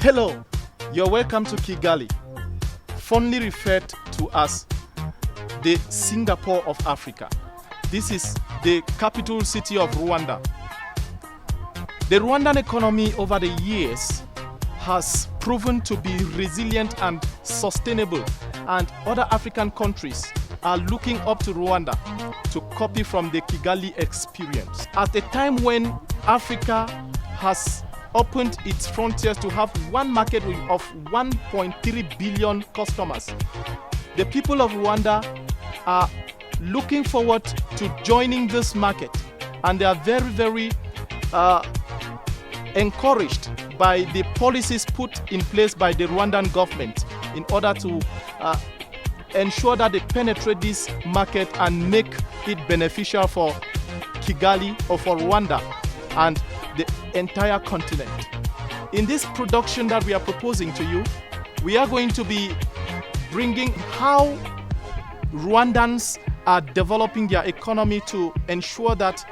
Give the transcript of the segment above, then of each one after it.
Hello, you're welcome to Kigali, fondly referred to as the Singapore of Africa. This is the capital city of Rwanda. The Rwandan economy over the years has proven to be resilient and sustainable, and other African countries are looking up to Rwanda to copy from the Kigali experience. At a time when Africa has opened its frontiers to have one market of 1.3 billion customers, the people of Rwanda are looking forward to joining this market, and they are very encouraged by the policies put in place by the Rwandan government in order to ensure that they penetrate this market and make it beneficial for Kigali or for Rwanda and the entire continent. In this production that we are proposing to you, we are going to be bringing how Rwandans are developing their economy to ensure that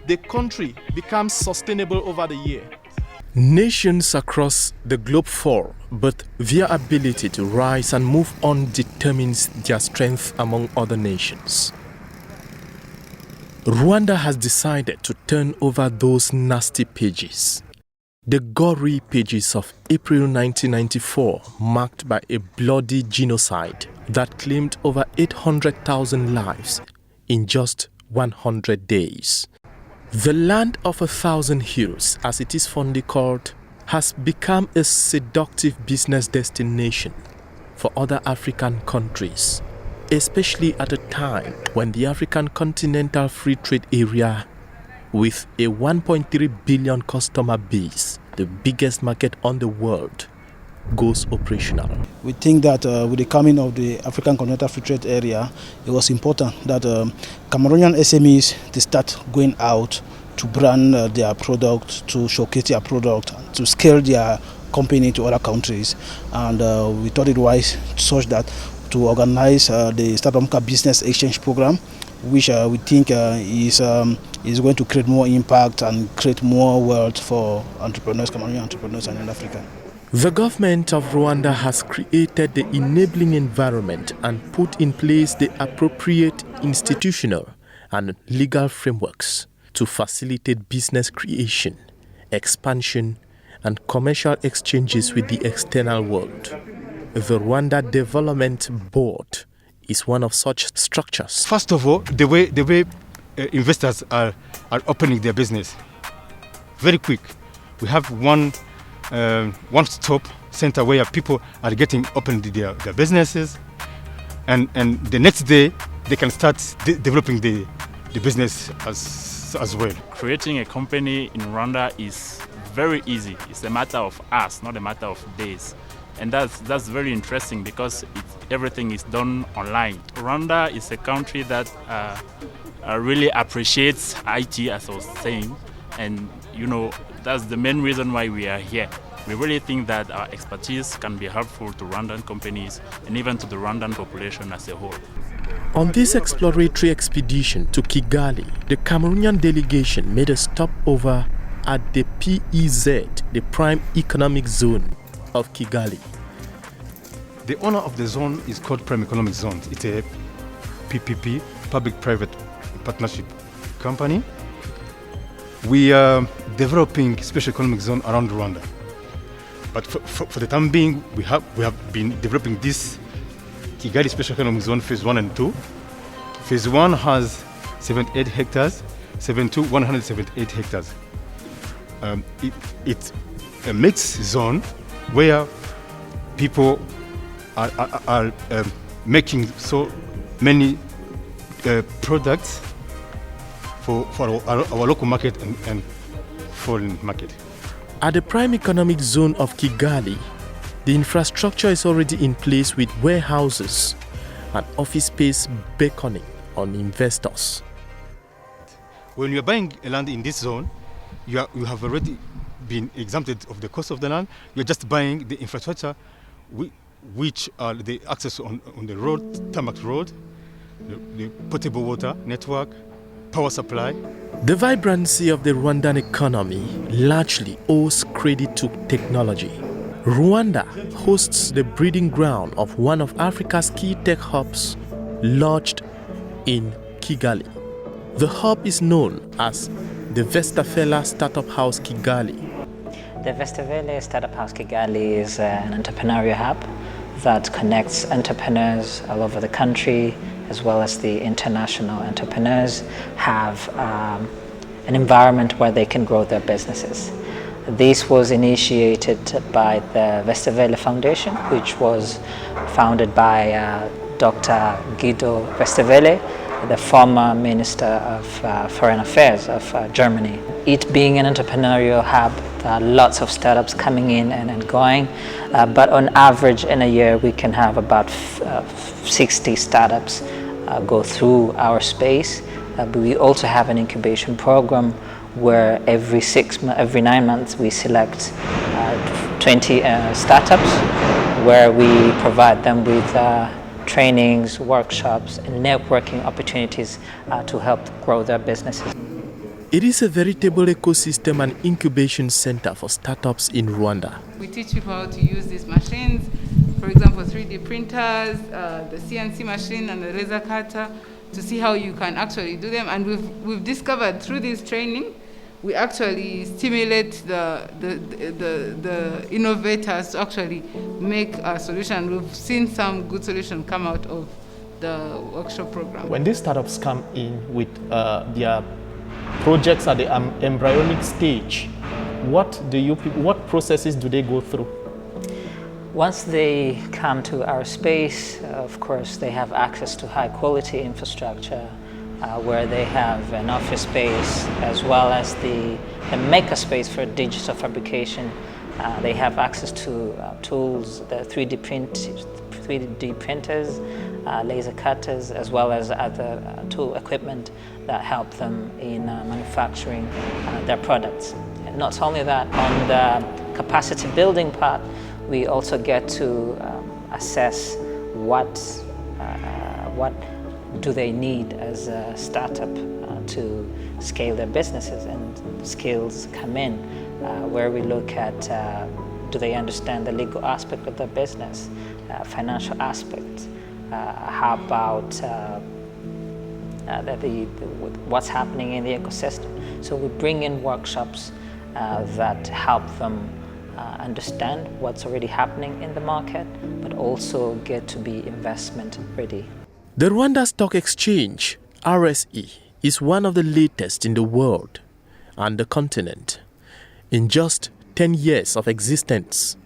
the country becomes sustainable over the year. Nations across the globe fall, but their ability to rise and move on determines their strength among other nations. Rwanda has decided to turn over those nasty pages. The gory pages of April 1994, marked by a bloody genocide that claimed over 800,000 lives in just 100 days. The land of 1,000 hills, as it is fondly called, has become a seductive business destination for other African countries, especially at a time when the African Continental Free Trade Area, with a 1.3 billion customer base, the biggest market on the world, goes operational. We think that with the coming of the African Continental Free Trade Area, it was important that Cameroonian SMEs they start going out to brand their product, to showcase their product, to scale their company to other countries. And we thought it wise such that to organize the Startup Business Exchange Program, which we think is going to create more impact and create more wealth for entrepreneurs, Cameroonian entrepreneurs and in Africa. The government of Rwanda has created the enabling environment and put in place the appropriate institutional and legal frameworks to facilitate business creation, expansion, and commercial exchanges with the external world. The Rwanda Development Board is one of such structures. First of all, the way investors are opening their business, very quick. We have one-stop center where people are getting open their businesses, and the next day they can start developing the business as well. Creating a company in Rwanda is very easy. It's a matter of hours, not a matter of days. And that's very interesting because everything is done online. Rwanda is a country that really appreciates IT, as I was saying, and that's the main reason why we are here. We really think that our expertise can be helpful to Rwandan companies and even to the Rwandan population as a whole. On this exploratory expedition to Kigali, the Cameroonian delegation made a stopover at the PEZ, the Prime Economic Zone of Kigali. The owner of the zone is called Prime Economic Zone. It's a PPP, Public-Private Partnership company. We are developing special economic zone around Rwanda. But for the time being, we have been developing this Kigali Special Economic Zone Phase 1 and 2. Phase 1 has 78 hectares, 2 178 hectares. It's a mixed zone where people are making so many products for our local market and foreign market. At the Prime Economic Zone of Kigali, the infrastructure is already in place with warehouses and office space beckoning on investors. When you are buying a land in this zone, you have already been exempted of the cost of the land. You are just buying the infrastructure, which are the access on the road, tarmac road, the potable water network, power supply. The vibrancy of the Rwandan economy largely owes credit to technology. Rwanda hosts the breeding ground of one of Africa's key tech hubs, lodged in Kigali. The hub is known as the Vestavela Startup House Kigali. The Vestavela Startup House Kigali is an entrepreneurial hub that connects entrepreneurs all over the country, as well as the international entrepreneurs have an environment where they can grow their businesses. This was initiated by the Vestavela Foundation, which was founded by Dr. Guido Vestavele, the former Minister of Foreign Affairs of Germany. It being an entrepreneurial hub, there are lots of startups coming in and going, but on average in a year we can have about 60 startups go through our space. But we also have an incubation program where every 9 months we select 20 startups, where we provide them with trainings, workshops, and networking opportunities to help grow their businesses. It is a veritable ecosystem and incubation center for startups in Rwanda. We teach people how to use these machines, for example, 3D printers, the CNC machine and the laser cutter, to see how you can actually do them. And we've discovered through this training, we actually stimulate the innovators to actually make a solution. We've seen some good solutions come out of the workshop program. When these startups come in with their projects at the embryonic stage, what processes do they go through? Once they come to our space, of course, they have access to high quality infrastructure where they have an office space as well as the maker space for digital fabrication. They have access to tools, the 3D printers, laser cutters, as well as other tool equipment that help them in manufacturing their products. And not only that, on the capacity building part, we also get to assess what do they need as a startup to scale their businesses, and skills come in where we look at do they understand the legal aspect of their business, financial aspect, how about what's happening in the ecosystem. So we bring in workshops that help them understand what's already happening in the market, but also get to be investment ready. The Rwanda Stock Exchange, RSE, is one of the latest in the world and the continent. In just 10 years of existence,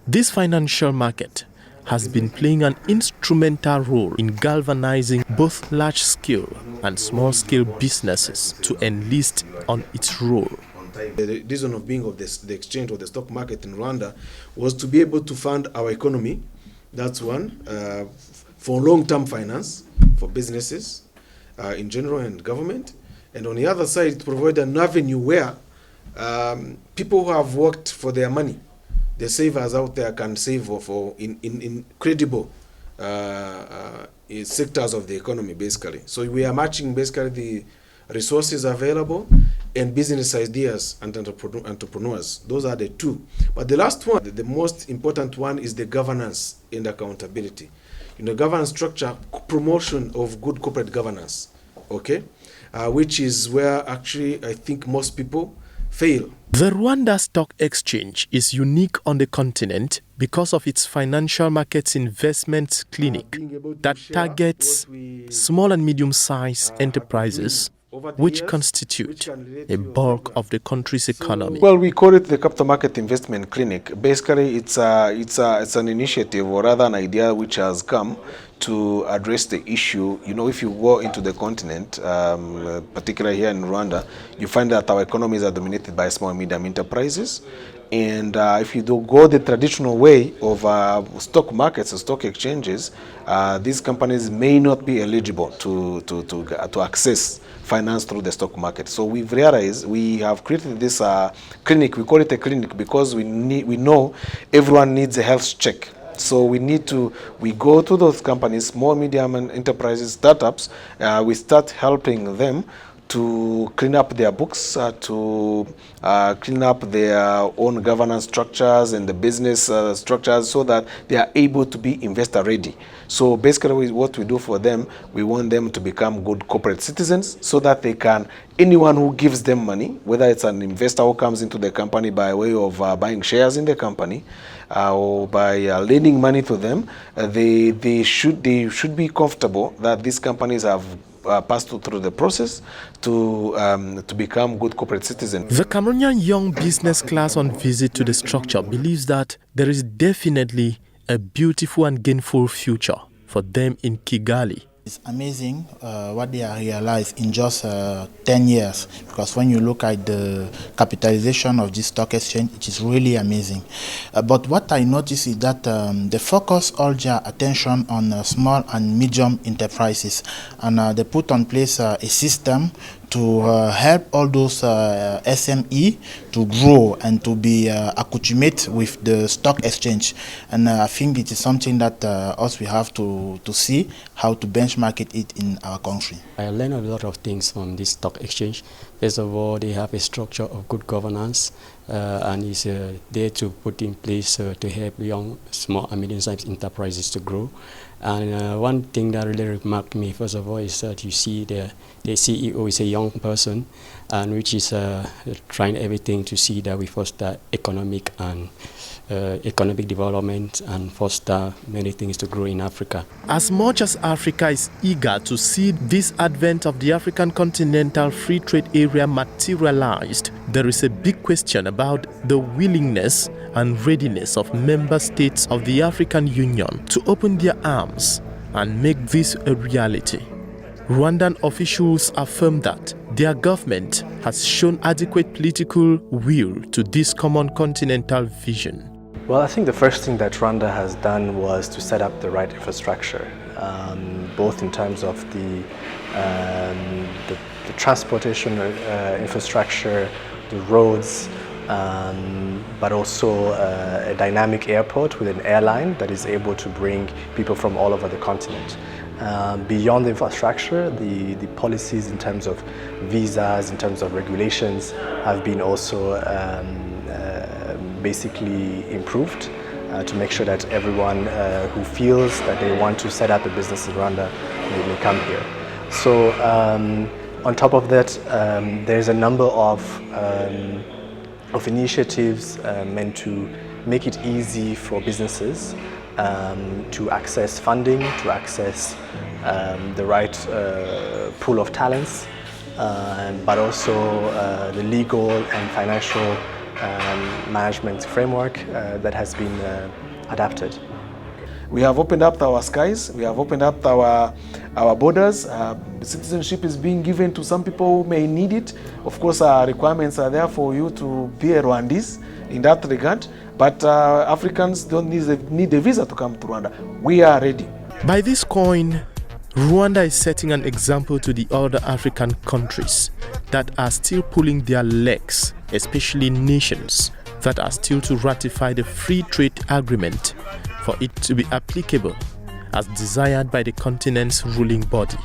this financial market has been playing an instrumental role in galvanizing both large-scale and small-scale businesses to enlist on its role. The reason of being of the exchange or the stock market in Rwanda was to be able to fund our economy. That's one. For long-term finance for businesses in general and government. And on the other side, to provide an avenue where people who have worked for their money, the savers out there, can save in credible sectors of the economy, basically. So we are matching basically the resources available and business ideas and entrepreneurs. Those are the two. But the last one, the most important one, is the governance and accountability. In the governance structure, promotion of good corporate governance, okay, which is where actually I think most people fail. The Rwanda Stock Exchange is unique on the continent because of its financial markets investment clinic that targets small and medium-sized enterprises, which constitute a bulk of the country's economy. Well, we call it the Capital Market Investment Clinic. Basically, it's an initiative, or rather an idea, which has come to address the issue. You know, if you go into the continent, particularly here in Rwanda, you find that our economies are dominated by small and medium enterprises. And if you do go the traditional way of stock markets or stock exchanges, these companies may not be eligible to access finance through the stock market. So we've realized we have created this clinic. We call it a clinic because we know everyone needs a health check. So we go to those companies, small, medium, and enterprises, startups. We start helping them to clean up their books, to clean up their own governance structures and the business structures so that they are able to be investor ready. So basically what we do for them, we want them to become good corporate citizens so that they can, anyone who gives them money, whether it's an investor who comes into the company by way of buying shares in the company or by lending money to them, they should be comfortable that these companies have passed through the process to become good corporate citizens. The Cameroonian young business class on visit to the structure believes that there is definitely a beautiful and gainful future for them in Kigali. It's amazing what they have realized in just 10 years, because when you look at the capitalization of this stock exchange, it is really amazing. But what I notice is that they focus all their attention on small and medium enterprises, and they put on place a system to help all those SME to grow and to be accoutrement with the stock exchange. And I think it is something that us we have to see how to benchmark it in our country. I learned a lot of things from this stock exchange. First of all, they have a structure of good governance and is there to put in place to help young, small and medium-sized enterprises to grow. And one thing that really remarked me, first of all, is that you see the CEO is a young person, and which is trying everything to see that we foster economic development and foster many things to grow in Africa. As much as Africa is eager to see this advent of the African Continental Free Trade Area materialized, there is a big question about the willingness and readiness of member states of the African Union to open their arms and make this a reality. Rwandan officials affirm that their government has shown adequate political will to this common continental vision. Well, I think the first thing that Rwanda has done was to set up the right infrastructure, both in terms of the transportation infrastructure, the roads, but also a dynamic airport with an airline that is able to bring people from all over the continent. Beyond the infrastructure, the policies in terms of visas, in terms of regulations, have been also basically improved to make sure that everyone who feels that they want to set up a business in Rwanda may come here. So on top of that, there's a number of initiatives meant to make it easy for businesses to access funding, to access the right pool of talents, but also the legal and financial management framework that has been adapted. We have opened up our skies, we have opened up our borders. Citizenship is being given to some people who may need it. Of course, our requirements are there for you to be a Rwandese in that regard, but Africans don't need a visa to come to Rwanda. We are ready. By this coin, Rwanda is setting an example to the other African countries that are still pulling their legs, especially nations that are still to ratify the free trade agreement for it to be applicable as desired by the continent's ruling body,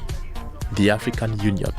the African Union.